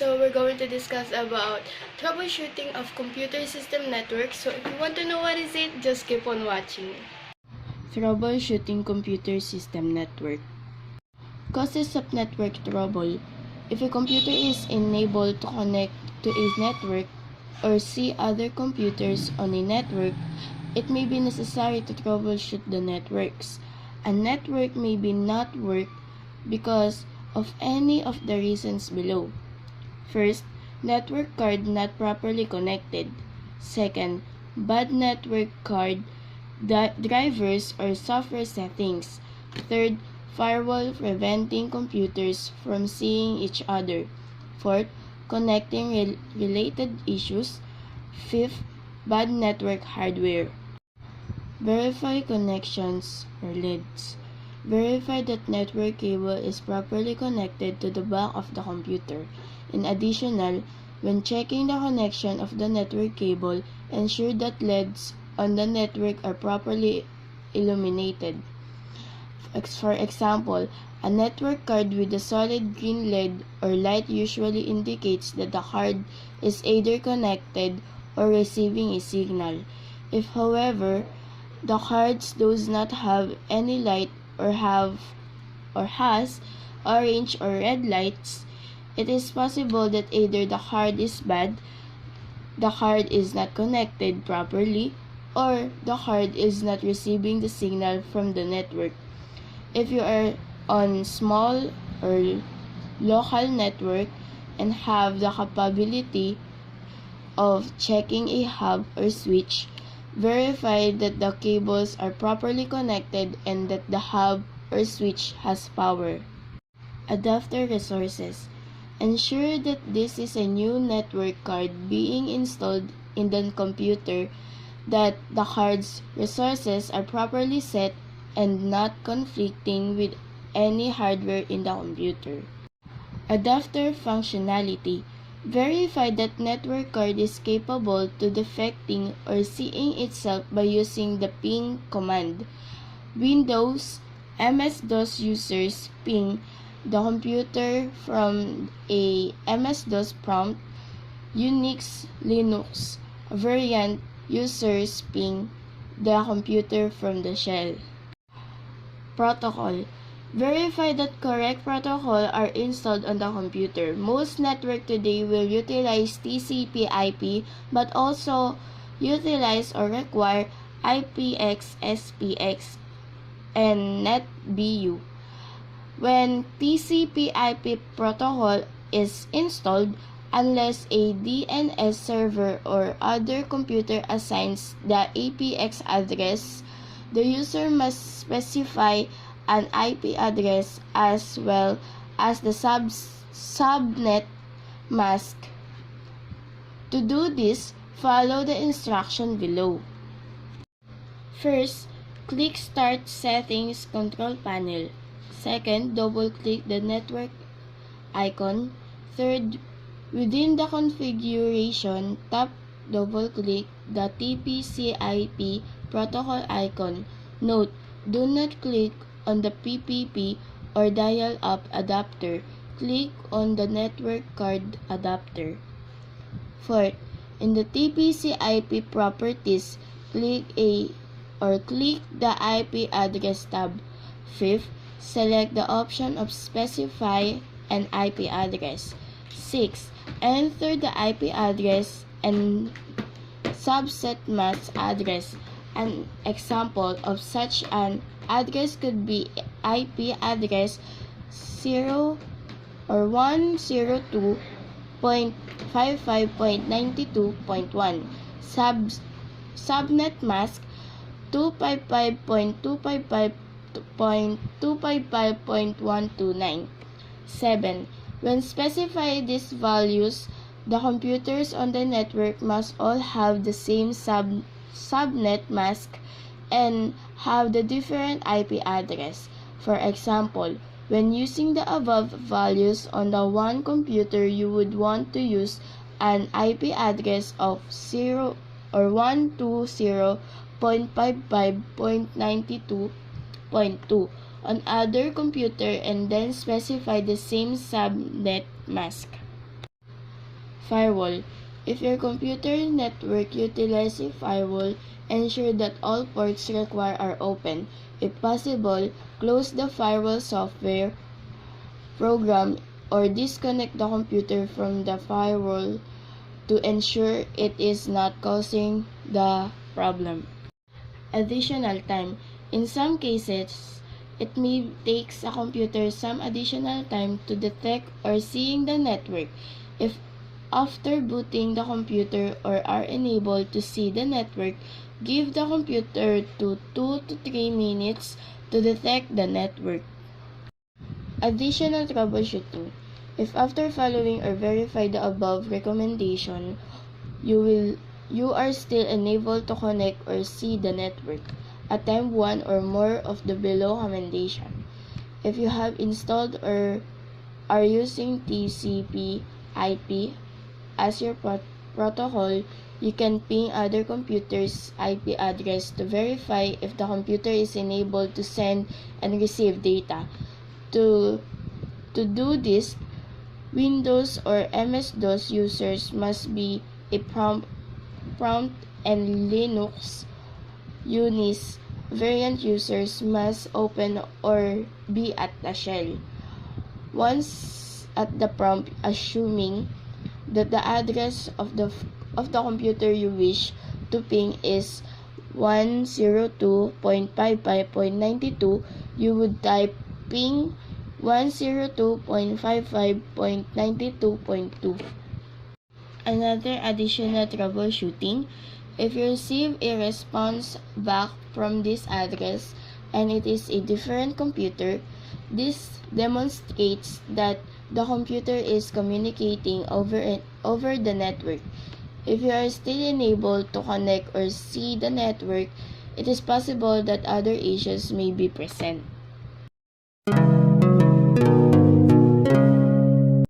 So we're going to discuss about troubleshooting of computer system networks. So if you want to know what is it, just keep on watching. Troubleshooting computer system network. Causes of network trouble. If a computer is unable to connect to a network or see other computers on a network, it may be necessary to troubleshoot the networks. A network may be not work because of any of the reasons below. First, network card not properly connected. Second, bad network card drivers or software settings. Third, firewall preventing computers from seeing each other. Fourth, connecting related issues. Fifth, bad network hardware. Verify connections or leads. Verify that network cable is properly connected to the back of the computer. In addition, when checking the connection of the network cable, ensure that LEDs on the network are properly illuminated. For example, a network card with a solid green LED or light usually indicates that the card is either connected or receiving a signal. If, however, the card does not have any light or has orange or red lights, it is possible that either the card is bad, the card is not connected properly, or the card is not receiving the signal from the network. If you are on small or local network and have the capability of checking a hub or switch, verify that the cables are properly connected and that the hub or switch has power. Adapter resources. Ensure that this is a new network card being installed in the computer, that the card's resources are properly set and not conflicting with any hardware in the computer. Adapter functionality. Verify that network card is capable to detecting or seeing itself by using the ping command. Windows MS-DOS users ping the computer from a MS-DOS prompt. Unix Linux variant users ping the computer from the shell. Protocol. Verify that correct protocol are installed on the computer. Most networks today will utilize TCP/IP but also utilize or require IPX, SPX, and NetBU. When TCP/IP protocol is installed, unless a DNS server or other computer assigns the APX address, the user must specify an IP address as well as the subnet mask. To do this, follow the instruction below. First, click Start Settings Control Panel. Second, double-click the network icon. Third, within the configuration, double-click the TCP/IP protocol icon. Note, do not click on the PPP or dial-up adapter. Click on the network card adapter. Fourth, in the TCP/IP properties, click the IP address tab. Fifth, select the option of specify an IP address. 6. Enter the IP address and subset mask address. An example of such an address could be IP address 0 or 102.55.92.1. Subnet mask 255.255.255.129. 7. When specify these values, the computers on the network must all have the same subnet mask and have the different IP address. For example, when using the above values on the one computer, you would want to use an IP address of 0 or 120.55.92.2 on other computer and then specify the same subnet mask. Firewall. If your computer network utilizes a firewall, ensure that all ports required are open. If possible, close the firewall software program or disconnect the computer from the firewall to ensure it is not causing the problem. Additional time. In some cases, it may take a computer some additional time to detect or seeing the network. If after booting the computer or are unable to see the network, give the computer 2 to 3 minutes to detect the network. Additional troubleshooting. If after following or verify the above recommendation, you are still unable to connect or see the network, attempt one or more of the below recommendation. If you have installed or are using TCP/IP as your protocol, you can ping other computers' IP address to verify if the computer is enabled to send and receive data. To do this, Windows or MS-DOS users must be a prompt and Linux Unix variant users must open or be at the shell. Once at the prompt, assuming that the address of the computer you wish to ping is 102.55.92, you would type ping 102.55.92.2. Another additional troubleshooting, if you receive a response back from this address and it is a different computer, this demonstrates that the computer is communicating over the network. If you are still unable to connect or see the network, it is possible that other issues may be present.